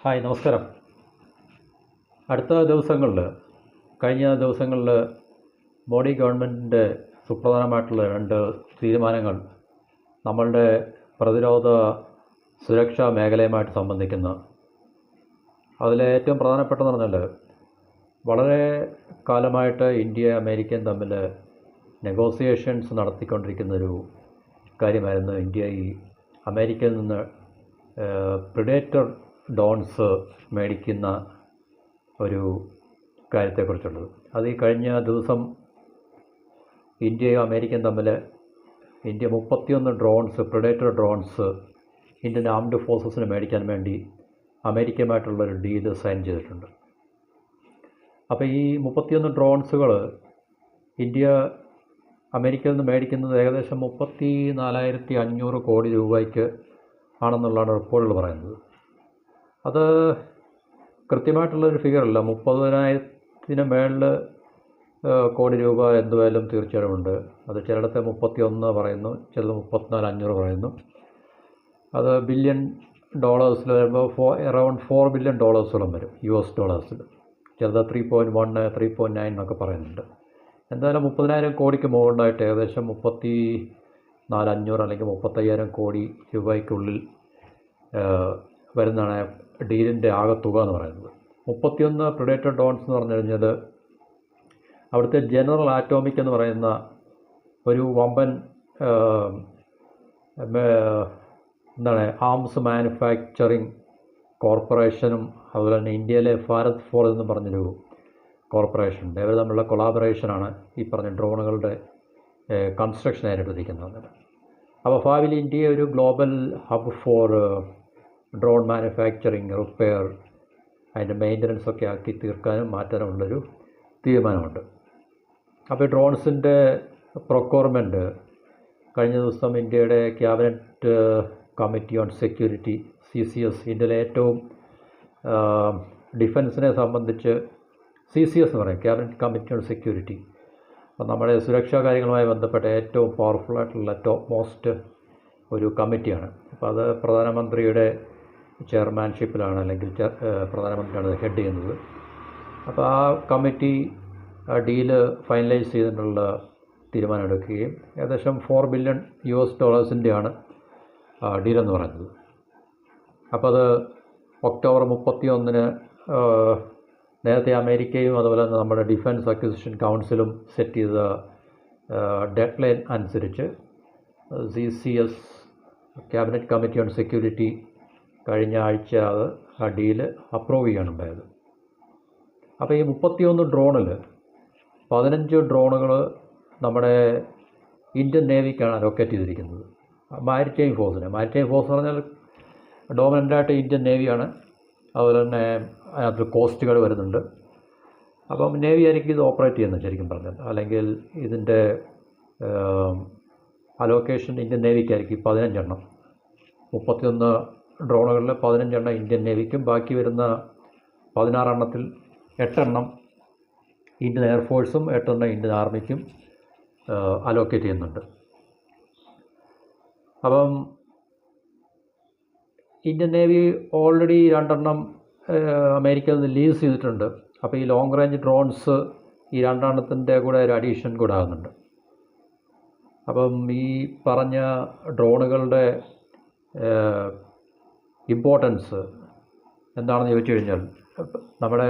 Hi, നമസ്കാരം. കഴിഞ്ഞ ദിവസങ്ങളിൽ മോഡി ഗവൺമെൻറ്റിൻ്റെ സുപ്രധാനമായിട്ടുള്ള 2 തീരുമാനങ്ങൾ നമ്മളുടെ പ്രതിരോധ സുരക്ഷാ മേഖലയുമായിട്ട് സംബന്ധിക്കുന്ന, അതിലെ ഏറ്റവും പ്രധാനപ്പെട്ടതെന്ന് പറഞ്ഞാൽ വളരെ കാലമായിട്ട് ഇന്ത്യയും അമേരിക്കയും തമ്മിൽ നെഗോസിയേഷൻസ് നടത്തിക്കൊണ്ടിരിക്കുന്നൊരു കാര്യമായിരുന്നു ഇന്ത്യ ഈ അമേരിക്കയിൽ നിന്ന് പ്രിഡേറ്റർ ഡ്രോൺസ് മേടിക്കുന്ന ഒരു കാര്യത്തെക്കുറിച്ചുള്ളത്. അത് ഈ കഴിഞ്ഞ ദിവസം ഇന്ത്യയും അമേരിക്കയും തമ്മിൽ India 31 predator drones Indian armed ഫോഴ്സസിന് മേടിക്കാൻ വേണ്ടി അമേരിക്കയുമായിട്ടുള്ളൊരു ഡീല് സൈൻ ചെയ്തിട്ടുണ്ട്. അപ്പോൾ ഈ 31 ഡ്രോൺസുകൾ ഇന്ത്യ അമേരിക്കയിൽ നിന്ന് മേടിക്കുന്നത് ഏകദേശം 34,500 കോടി രൂപയ്ക്ക് ആണെന്നുള്ളതാണ് റിപ്പോർട്ടുകൾ പറയുന്നത്. അത് കൃത്യമായിട്ടുള്ളൊരു ഫിഗറല്ല. 30,000 മേളിൽ കോടി രൂപ എന്തായാലും തീർച്ചയായിട്ടും ഉണ്ട്. അത് ചിലയിടത്ത് 31 പറയുന്നു, ചിലത് 34,500 പറയുന്നു. അത് ബില്യൺ ഡോളേഴ്സിൽ വരുമ്പോൾ അറൗണ്ട് $4 ബില്യൺ വരും US ഡോളേഴ്സിൽ. ചിലത് 3.1 3.9 എന്നൊക്കെ പറയുന്നുണ്ട്. എന്തായാലും 30,000 കോടിക്ക് മുകളിലായിട്ട് ഏകദേശം 34,500 അല്ലെങ്കിൽ 35,000 കോടി രൂപയ്ക്കുള്ളിൽ വരുന്നതാണ് ഡീലിൻ്റെ ആകെ തുക എന്ന് പറയുന്നത്. 31 പ്രിഡേറ്റർ ഡ്രോൺസ് എന്ന് പറഞ്ഞു കഴിഞ്ഞാൽ അവിടുത്തെ ജനറൽ ആറ്റോമിക് എന്ന് പറയുന്ന ഒരു വമ്പൻ ആംസ് മാനുഫാക്ചറിങ് കോർപ്പറേഷനും അതുപോലെ തന്നെ ഇന്ത്യയിലെ ഭാരത് ഫോർജ് എന്ന് പറഞ്ഞൊരു കോർപ്പറേഷൻ ഉണ്ട്. ഇവർ തമ്മിലുള്ള കൊളാബറേഷനാണ് ഈ പറഞ്ഞ ഡ്രോണുകളുടെ കൺസ്ട്രക്ഷൻ ഏറ്റെടുത്തിരിക്കുന്നത്. അപ്പോൾ ഭാവിയിൽ ഇന്ത്യയെ ഒരു global hub four drone manufacturing, repair, അതിൻ്റെ മെയിൻ്റനൻസ് ഒക്കെ ആക്കി തീർക്കാനും മാറ്റാനുമുള്ളൊരു തീരുമാനമുണ്ട്. അപ്പോൾ ഈ ഡ്രോൺസിൻ്റെ പ്രൊക്യൂർമെൻറ്റ് കഴിഞ്ഞ ദിവസം ഇന്ത്യയുടെ cabinet committee on security CCS, ഇന്ത്യയിലെ ഏറ്റവും ഡിഫൻസിനെ സംബന്ധിച്ച് CCS എന്ന് പറയും, ക്യാബിനറ്റ് കമ്മിറ്റി ഓൺ സെക്യൂരിറ്റി. അപ്പോൾ നമ്മുടെ സുരക്ഷാ കാര്യങ്ങളുമായി ബന്ധപ്പെട്ട ഏറ്റവും പവർഫുള്ളായിട്ടുള്ള ടോപ്പ് മോസ്റ്റ് ഒരു കമ്മിറ്റിയാണ്. അപ്പോൾ അത് പ്രധാനമന്ത്രിയുടെ ചെയർമാൻഷിപ്പിലാണ്, അല്ലെങ്കിൽ പ്രധാനമന്ത്രിയാണ് ഹെഡ് ചെയ്യുന്നത്. അപ്പോൾ ആ കമ്മിറ്റി ഡീല് ഫൈനലൈസ് ചെയ്തിട്ടുള്ള തീരുമാനമെടുക്കുകയും ഏകദേശം $4 ബില്യൺ ഡോളേഴ്സിൻ്റെയാണ് ഡീലെന്ന് പറയുന്നത്. അപ്പോൾ അത് ഒക്ടോബർ 31 നേരത്തെ അമേരിക്കയും അതുപോലെ തന്നെ നമ്മുടെ ഡിഫൻസ് അക്വിസിഷൻ കൗൺസിലും സെറ്റ് ചെയ്ത ഡെഡ് ലൈൻ അനുസരിച്ച് CCS cabinet committee on security കഴിഞ്ഞ ആഴ്ച അത് ആ ഡീല് അപ്രൂവ് ചെയ്യാനുണ്ടായത്. അപ്പോൾ ഈ 31 ഡ്രോണിൽ 15 ഡ്രോണുകൾ നമ്മുടെ ഇന്ത്യൻ നേവിക്കാണ് അലോക്കേറ്റ് ചെയ്തിരിക്കുന്നത്. മാരിടൈം ഫോഴ്സ് എന്ന് പറഞ്ഞാൽ ഡോമിനൻ്റായിട്ട് ഇന്ത്യൻ നേവിയാണ്. അതുപോലെ തന്നെ അതിനകത്ത് കോസ്റ്റ് ഗാർഡ് വരുന്നുണ്ട്. അപ്പം നേവി ആയിരിക്കും ഇത് ഓപ്പറേറ്റ് ചെയ്യുന്നത് ശരിക്കും പറഞ്ഞാൽ, അല്ലെങ്കിൽ ഇതിൻ്റെ അലോക്കേഷൻ ഇന്ത്യൻ നേവിക്കായിരിക്കും. 15 എണ്ണം, 31 ഡ്രോണുകളിൽ 15 എണ്ണം ഇന്ത്യൻ നേവിക്കും, ബാക്കി വരുന്ന 16 എണ്ണത്തിൽ 8 എണ്ണം ഇന്ത്യൻ എയർഫോഴ്സും 8 എണ്ണം ഇന്ത്യൻ ആർമിക്കും അലോക്കേറ്റ് ചെയ്യുന്നുണ്ട്. അപ്പം ഇന്ത്യൻ നേവി ഓൾറെഡി 2 എണ്ണം അമേരിക്കയിൽ നിന്ന് ലീസ് ചെയ്തിട്ടുണ്ട്. അപ്പോൾ ഈ ലോങ് റേഞ്ച് ഡ്രോൺസ് ഈ 2 എണ്ണത്തിൻ്റെ കൂടെ ഒരു അഡീഷൻ കൂടെ ആകുന്നുണ്ട്. അപ്പം ഈ പറഞ്ഞ ഡ്രോണുകളുടെ ഇമ്പോർട്ടൻസ് എന്താണെന്ന് ചോദിച്ചു കഴിഞ്ഞാൽ, നമ്മുടെ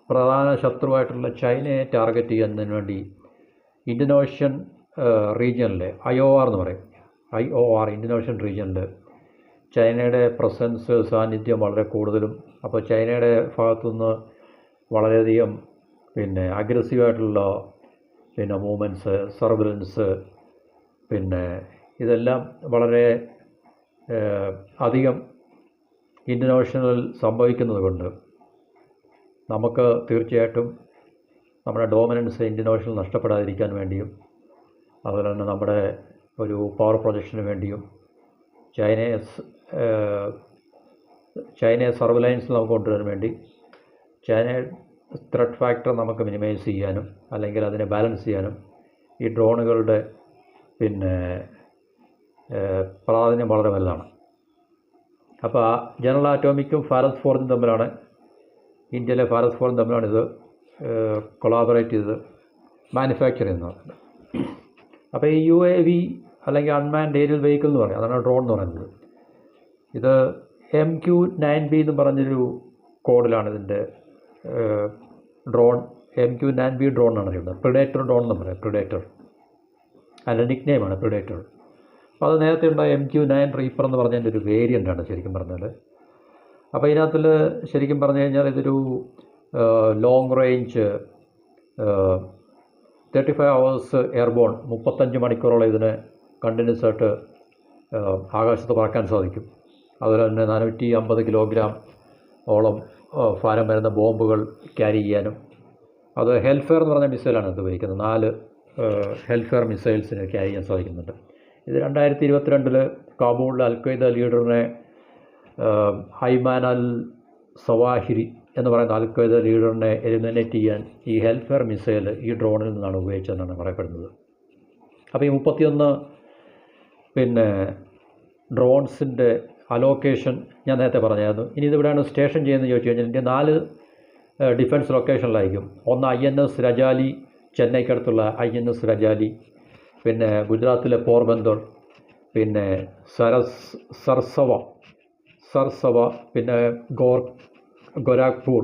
പ്രധാന ശത്രുവായിട്ടുള്ള ചൈനയെ ടാർഗറ്റ് ചെയ്യുന്നതിന് വേണ്ടി ഇന്ത്യൻ ഓഷ്യൻ റീജിയനിലെ IOR എന്ന് പറയും, IOR ഇന്ത്യൻ ഓഷ്യൻ റീജിയനിൽ ചൈനയുടെ പ്രസൻസ്, സാന്നിധ്യം വളരെ കൂടുതലും. അപ്പോൾ ചൈനയുടെ ഭാഗത്തുനിന്ന് വളരെയധികം അഗ്രസീവായിട്ടുള്ള മൂവ്മെൻറ്റ്സ്, സർവിലൻസ്, ഇതെല്ലാം വളരെ അധികം ഇന്ത്യൻ ഓഷ്യനിൽ സംഭവിക്കുന്നത് കൊണ്ട് നമുക്ക് തീർച്ചയായിട്ടും നമ്മുടെ ഡോമിനൻസ് ഇന്ത്യൻ ഓഷ്യനിൽ നഷ്ടപ്പെടാതിരിക്കാൻ വേണ്ടിയും അതുപോലെ തന്നെ നമ്മുടെ ഒരു പവർ പ്രൊജക്ഷന് വേണ്ടിയും ചൈനയെ സർവൈലൻസിൽ നമുക്ക് കൊണ്ടുവരാൻ വേണ്ടി ചൈനയുടെ ത്രെറ്റ് ഫാക്ടർ നമുക്ക് മിനിമൈസ് ചെയ്യാനും അല്ലെങ്കിൽ അതിനെ ബാലൻസ് ചെയ്യാനും ഈ ഡ്രോണുകളുടെ പ്രാധാന്യം വളരെ വലുതാണ്. അപ്പോൾ ആ ജനറൽ ആറ്റോമിക്കും ഫാരസ് ഫോർജും തമ്മിലാണ്, ഇന്ത്യയിലെ ഫാരസ് ഫോർജും തമ്മിലാണ് ഇത് കൊളാബറേറ്റ് ചെയ്ത് മാനുഫാക്ചർ ചെയ്യുന്നത്. അപ്പോൾ ഈ UAV അല്ലെങ്കിൽ അൺമാൻഡ് ഏരിയൽ വെഹിക്കിൾ എന്ന് പറയും, അതാണ് ഡ്രോൺ എന്ന് പറയുന്നത്. ഇത് MQ-9B എന്ന് പറഞ്ഞൊരു കോഡിലാണ് ഇതിൻ്റെ ഡ്രോൺ. MQ-9B ഡ്രോൺ എന്നാണ് പറയുന്നത്. പ്രിഡേറ്റർ ഡ്രോൺ എന്ന് പറയാം, പ്രിഡേറ്റർ അതിൻ്റെ നിക് നെയിമാണ് പ്രിഡേറ്റർ. അപ്പോൾ അത് നേരത്തെ ഉണ്ടായ MQ-9 റീപ്പർ എന്ന് പറഞ്ഞതിൻ്റെ ഒരു വേരിയൻ്റാണ് ശരിക്കും പറഞ്ഞാൽ. അപ്പോൾ ഇതിനകത്തിൽ ശരിക്കും പറഞ്ഞു കഴിഞ്ഞാൽ ഇതൊരു ലോങ് റേഞ്ച് 35 hours എയർബോൺ, 35 മണിക്കൂറോളം ഇതിന് കണ്ടിന്യൂസ് ആയിട്ട് ആകാശത്ത് പറക്കാൻ സാധിക്കും. അതുപോലെ തന്നെ 450 കിലോഗ്രാം ഓളം ഭാരം വരുന്ന ബോംബുകൾ ക്യാരി ചെയ്യാനും. അത് ഹെൽഫെയർ എന്ന് പറഞ്ഞ മിസൈലാണ് ഇത് ഉപയോഗിക്കുന്നത്. 4 ഹെൽഫെയർ മിസൈൽസിന് ക്യാരി ചെയ്യാൻ സാധിക്കുന്നുണ്ട്. ഇത് 2022 കാബൂളിലെ അൽ-ഖ്വയ്ദ ലീഡറിനെ ഹൈമാൻ അൽ സവാഹിരി എന്ന് പറയുന്ന അൽ-ഖ്വയ്ദ ലീഡറിനെ എലിമിനേറ്റ് ചെയ്യാൻ ഈ ഹെൽഫെയർ മിസൈൽ ഈ ഡ്രോണിൽ നിന്നാണ് ഉപയോഗിച്ചതെന്നാണ് പറയപ്പെടുന്നത്. അപ്പോൾ ഈ 31 ഡ്രോൺസിൻ്റെ അലോക്കേഷൻ ഞാൻ നേരത്തെ പറഞ്ഞായിരുന്നു. ഇനി ഇതിവിടെയാണ് സ്റ്റേഷൻ ചെയ്യുന്നത് ചോദിച്ചു കഴിഞ്ഞാൽ ഇന്ത്യ 4 ഡിഫൻസ് ലൊക്കേഷനിലായിരിക്കും. ഒന്ന് INS രജാലി, ചെന്നൈക്കടുത്തുള്ള INS രജാലി, പിന്നെ ഗുജറാത്തിലെ പോർബന്ദർ, പിന്നെ സർസവ, പിന്നെ ഗോരഖ്പൂർ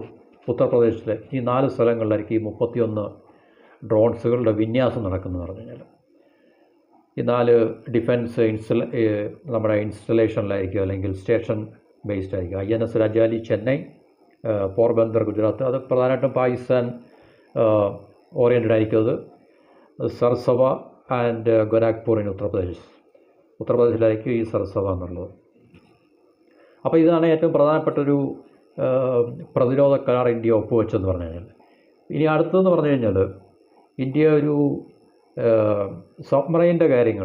ഉത്തർപ്രദേശിലെ ഈ 4 സ്ഥലങ്ങളിലായിരിക്കും ഈ 31 ഡ്രോൺസുകളുടെ വിന്യാസം നടക്കുന്നത് പറഞ്ഞു കഴിഞ്ഞാൽ. ഈ 4 ഡിഫൻസ് നമ്മുടെ ഇൻസ്റ്റലേഷനിലായിരിക്കും, അല്ലെങ്കിൽ സ്റ്റേഷൻ ബേസ്ഡ് ആയിരിക്കും. INS രജാലി ചെന്നൈ, പോർബന്ദർ ഗുജറാത്ത്, അത് പ്രധാനമായിട്ടും പാകിസ്ഥാൻ ഓറിയൻറ്റഡ് ആയിരിക്കും. അത് സർസവ ആൻഡ് ഗോരഖ്പൂർ ഇൻ ഉത്തർപ്രദേശിലായിരിക്കും ഈ സർസവ എന്നുള്ളത്. അപ്പോൾ ഇതാണ് ഏറ്റവും പ്രധാനപ്പെട്ടൊരു പ്രതിരോധ കരാർ ഇന്ത്യ ഒപ്പുവെച്ചെന്ന് പറഞ്ഞു കഴിഞ്ഞാൽ. ഇനി അടുത്തതെന്ന് പറഞ്ഞു കഴിഞ്ഞാൽ ഇന്ത്യ ഒരു സബ്മറൈൻ്റെ കാര്യത്തിൽ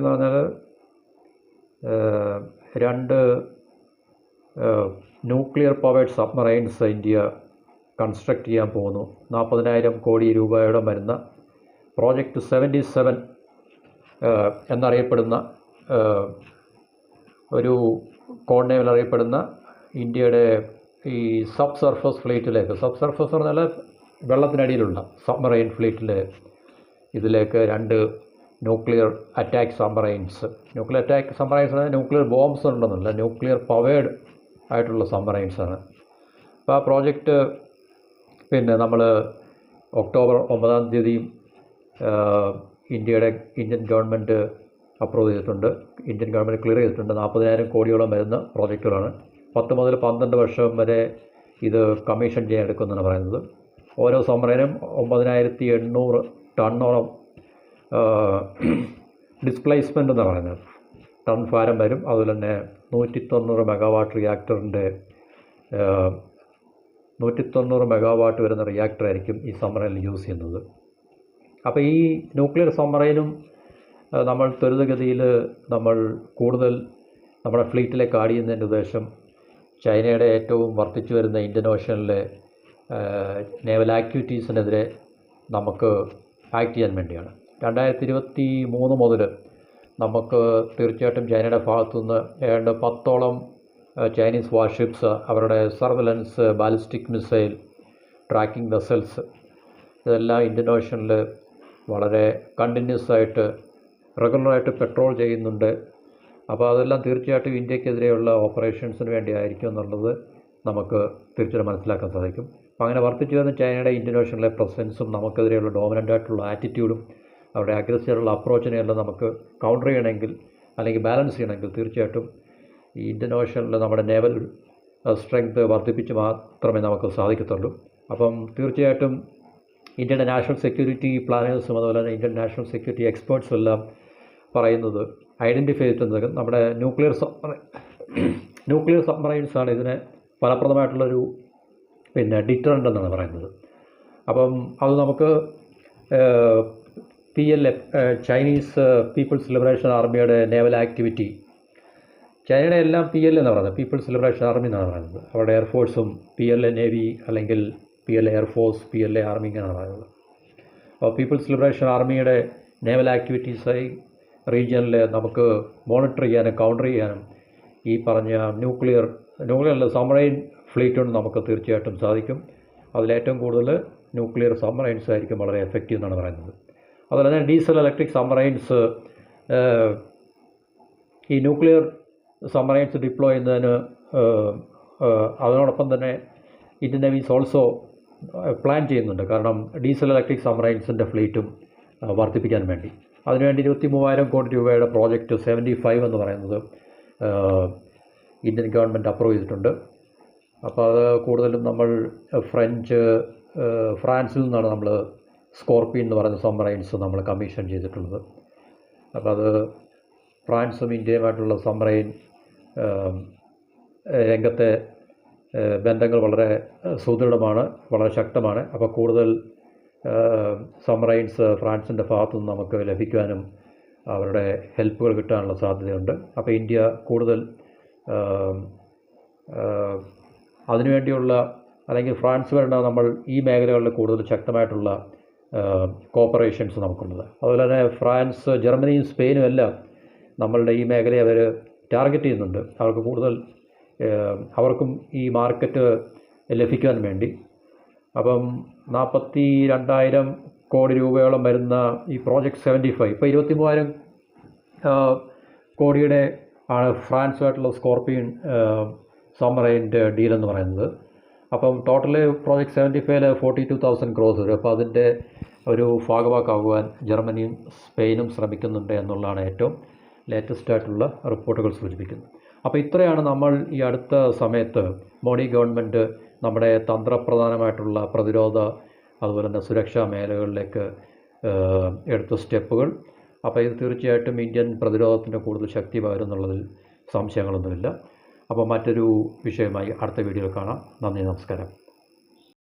എന്ന് പറഞ്ഞാൽ 2 nuclear powered submarines India construct ചെയ്യാൻ പോകുന്നു. 40,000 കോടി രൂപയുടെ വരുന്ന പ്രോജക്റ്റ് 77 എന്നറിയപ്പെടുന്ന ഒരു കോഡ് നെയിമിൽ അറിയപ്പെടുന്ന ഇന്ത്യയുടെ ഈ സബ് സർഫസ് ഫ്ലീറ്റിലേക്ക്, സബ് സർഫസ് എന്ന് പറഞ്ഞാൽ വെള്ളത്തിനടിയിലുള്ള സബ്മറൈൻ ഫ്ലീറ്റിൽ ഇതിലേക്ക് 2 nuclear attack submarines nuclear bombs ഉണ്ടെന്നല്ല, ന്യൂക്ലിയർ പവേർഡ് ആയിട്ടുള്ള സബ്മറൈൻസാണ്. അപ്പോൾ ആ പ്രോജക്റ്റ് നമ്മൾ ഒക്ടോബർ 9 ഇന്ത്യൻ ഗവൺമെൻറ് അപ്രൂവ് ചെയ്തിട്ടുണ്ട്, ഇന്ത്യൻ ഗവൺമെൻറ് ക്ലിയർ ചെയ്തിട്ടുണ്ട്. 40,000 കോടിയോളം വരുന്ന പ്രോജക്റ്റുകളാണ്. 10 മുതൽ 12 വർഷം വരെ ഇത് കമ്മീഷൻ ചെയ്യാൻ എടുക്കുമെന്നാണ് പറയുന്നത്. ഓരോ സബ്മറൈനും 9,800 ടണ്ണോളം ഡിസ്പ്ലേസ്മെൻ്റ് എന്നാണ് പറയുന്നത്, ടൺ ഭാരം വരും. അതുപോലെ തന്നെ 190 മെഗാവാട്ട് റിയാക്ടറിൻ്റെ 190 മെഗാവാട്ട് വരുന്ന റിയാക്ടറായിരിക്കും ഈ സബ്മറൈനിൽ യൂസ് ചെയ്യുന്നത്. അപ്പോൾ ഈ ന്യൂക്ലിയർ സബ്മറൈനും നമ്മൾ ത്വരിതഗതിയിൽ കൂടുതൽ നമ്മുടെ ഫ്ലീറ്റിലേക്ക് ആഡ് ചെയ്യുന്നതിൻ്റെ ഉദ്ദേശം ചൈനയുടെ ഏറ്റവും വർദ്ധിച്ചു വരുന്ന ഇന്ത്യൻ ഓഷ്യനിലെ നേവൽ ആക്ടിവിറ്റീസിനെതിരെ നമുക്ക് ആക്ട് ചെയ്യാൻ വേണ്ടിയാണ്. 2023 മുതൽ നമുക്ക് തീർച്ചയായിട്ടും ചൈനയുടെ ഭാഗത്തുനിന്ന് ഏതാണ്ട് 10ഓളം ചൈനീസ് വാർഷിപ്സ്, അവരുടെ surveillance, ballistic missile, tracking vessels, ഇതെല്ലാം ഇന്ത്യൻ ഓഷ്യനിൽ വളരെ കണ്ടിന്യൂസ് ആയിട്ട് റെഗുലറായിട്ട് പെട്രോൾ ചെയ്യുന്നുണ്ട്. അപ്പോൾ അതെല്ലാം തീർച്ചയായിട്ടും ഇന്ത്യക്കെതിരെയുള്ള ഓപ്പറേഷൻസിന് വേണ്ടിയായിരിക്കും എന്നുള്ളത് നമുക്ക് തീർച്ചയായിട്ടും മനസ്സിലാക്കാൻ സാധിക്കും. അപ്പോൾ അങ്ങനെ വർദ്ധിച്ചു വരുന്ന ചൈനയുടെ ഇന്ത്യൻ ഓഷ്യനിലെ പ്രസൻസും നമുക്കെതിരെയുള്ള ഡോമിനൻ്റ് ആയിട്ടുള്ള ആറ്റിറ്റ്യൂഡും അവരുടെ അഗ്രസീവായിട്ടുള്ള അപ്രോച്ചിനെയെല്ലാം നമുക്ക് കൗണ്ടർ ചെയ്യണമെങ്കിൽ അല്ലെങ്കിൽ ബാലൻസ് ചെയ്യണമെങ്കിൽ തീർച്ചയായിട്ടും ഈ ഇന്ത്യൻ ഓഷ്യനിൽ നമ്മുടെ നേവൽ സ്ട്രെങ്ത് വർദ്ധിപ്പിച്ച് മാത്രമേ നമുക്ക് സാധിക്കത്തുള്ളൂ. അപ്പം തീർച്ചയായിട്ടും ഇന്ത്യയുടെ നാഷണൽ സെക്യൂരിറ്റി പ്ലാനേഴ്സും അതുപോലെ തന്നെ ഇന്ത്യൻ നാഷണൽ സെക്യൂരിറ്റി എക്സ്പേർട്സും എല്ലാം പറയുന്നത്, ഐഡൻറ്റിഫൈ ചെയ്തിട്ടുള്ളത് നമ്മുടെ ന്യൂക്ലിയർ സബ്മറൈൻസാണ് ഇതിന് ഫലപ്രദമായിട്ടുള്ളൊരു ഡിറ്ററൻ്റ് എന്നാണ് പറയുന്നത്. അപ്പം അത് നമുക്ക് PLA ചൈനീസ് പീപ്പിൾസ് ലിബറേഷൻ ആർമിയുടെ നേവൽ ആക്ടിവിറ്റി, ചൈനയുടെ എല്ലാം PLA എന്നാണ് പറയുന്നത്, പീപ്പിൾസ് ലിബറേഷൻ ആർമി എന്നാണ് പറയുന്നത്. അവരുടെ എയർഫോഴ്സും PLA നേവി അല്ലെങ്കിൽ PLA എയർഫോഴ്സ്, PLA ആർമി ഇങ്ങനെയാണ് പറയുന്നത്. അപ്പോൾ പീപ്പിൾസ് ലിബറേഷൻ ആർമിയുടെ നേവൽ ആക്ടിവിറ്റീസായി റീജിയനിൽ നമുക്ക് മോണിറ്റർ ചെയ്യാനും കൗണ്ടർ ചെയ്യാനും ഈ പറഞ്ഞ ന്യൂക്ലിയർ സബ്മറൈൻ ഫ്ലീറ്റ് കൊണ്ട് നമുക്ക് തീർച്ചയായിട്ടും സാധിക്കും. അതിലേറ്റവും കൂടുതൽ ന്യൂക്ലിയർ സബ്മറൈൻസ് ആയിരിക്കും വളരെ എഫക്റ്റീവ് എന്നാണ് പറയുന്നത്. അതുപോലെ തന്നെ ഡീസൽ ഇലക്ട്രിക് സബ്മറൈൻസ്, ഈ ന്യൂക്ലിയർ സബ്മറൈൻസ് ഡിപ്ലോയ് ചെയ്യുന്നതിന് അതിനോടൊപ്പം തന്നെ ഇന്ത്യൻ നേവീസ് ഓൾസോ പ്ലാൻ ചെയ്യുന്നുണ്ട്. കാരണം ഡീസൽ ഇലക്ട്രിക് സബ്മറൈൻസിൻ്റെ ഫ്ലീറ്റും വർദ്ധിപ്പിക്കാൻ വേണ്ടി അതിനുവേണ്ടി 23,000 കോടി രൂപയുടെ പ്രോജക്റ്റ് 75 എന്ന് പറയുന്നത് ഇന്ത്യൻ ഗവൺമെൻറ് അപ്രൂവ് ചെയ്തിട്ടുണ്ട്. അപ്പോൾ അത് കൂടുതലും നമ്മൾ ഫ്രാൻസിൽ നിന്നാണ് നമ്മൾ സ്കോർപിയൻ എന്ന് പറയുന്ന സബ്മറൈൻസ് നമ്മൾ കമ്മീഷൻ ചെയ്തിട്ടുള്ളത്. അപ്പോൾ അത് ഫ്രാൻസും ഇന്ത്യയുമായിട്ടുള്ള സബ്മറൈൻ രംഗത്തെ ബന്ധങ്ങൾ വളരെ സുദൃഢമാണ്, വളരെ ശക്തമാണ്. അപ്പോൾ കൂടുതൽ സബ്മറൈൻസ് ഫ്രാൻസിൻ്റെ ഭാഗത്തു നിന്ന് നമുക്ക് ലഭിക്കാനും അവരുടെ ഹെൽപ്പുകൾ കിട്ടാനുള്ള സാധ്യതയുണ്ട്. അപ്പോൾ ഇന്ത്യ കൂടുതൽ അതിനുവേണ്ടിയുള്ള, അല്ലെങ്കിൽ ഫ്രാൻസ് വരെ നമ്മൾ ഈ മേഖലകളിൽ കൂടുതൽ ശക്തമായിട്ടുള്ള കോപ്പറേഷൻസ് നമുക്കുള്ളത്. അതുപോലെ തന്നെ ഫ്രാൻസ്, ജർമ്മനിയും സ്പെയിനും എല്ലാം നമ്മളുടെ ഈ മേഖലയെ അവർ ടാർഗറ്റ് ചെയ്യുന്നുണ്ട്. അവർക്ക് കൂടുതൽ അവർക്കും ഈ മാർക്കറ്റ് ലഭിക്കാൻ വേണ്ടി. അപ്പം 42,000 കോടി രൂപയോളം വരുന്ന ഈ പ്രോജക്റ്റ് 75, ഇപ്പോൾ 23,000 കോടിയുടെ ആണ് ഫ്രാൻസുമായിട്ടുള്ള സ്കോർപിയൻ സബ്മറൈൻ്റെ ഡീലെന്ന് പറയുന്നത്. അപ്പം ടോട്ടൽ പ്രോജക്റ്റ് 75 42,000 ക്രോസ് വരും. അപ്പോൾ അതിൻ്റെ ഒരു ഭാഗവാക്കാകുവാൻ ജർമ്മനിയും സ്പെയിനും ശ്രമിക്കുന്നുണ്ട് എന്നുള്ളതാണ് ഏറ്റവും ലേറ്റസ്റ്റ് ആയിട്ടുള്ള റിപ്പോർട്ടുകൾ സൂചിപ്പിക്കുന്നത്. അപ്പോൾ ഇത്രയാണ് നമ്മൾ ഈ അടുത്ത സമയത്ത് മോഡി ഗവൺമെൻറ് നമ്മുടെ തന്ത്രപ്രധാനമായിട്ടുള്ള പ്രതിരോധ അതുപോലെ തന്നെ സുരക്ഷാ മേഖലകളിലേക്ക് എടുത്ത സ്റ്റെപ്പുകൾ. അപ്പോൾ ഇത് തീർച്ചയായിട്ടും ഇന്ത്യൻ പ്രതിരോധത്തിൻ്റെ കൂടുതൽ ശക്തി പകരുന്നുള്ളതിൽ സംശയങ്ങളൊന്നുമില്ല. അപ്പോൾ മറ്റൊരു വിഷയമായി അടുത്ത വീഡിയോയിൽ കാണാം. നന്ദി, നമസ്കാരം.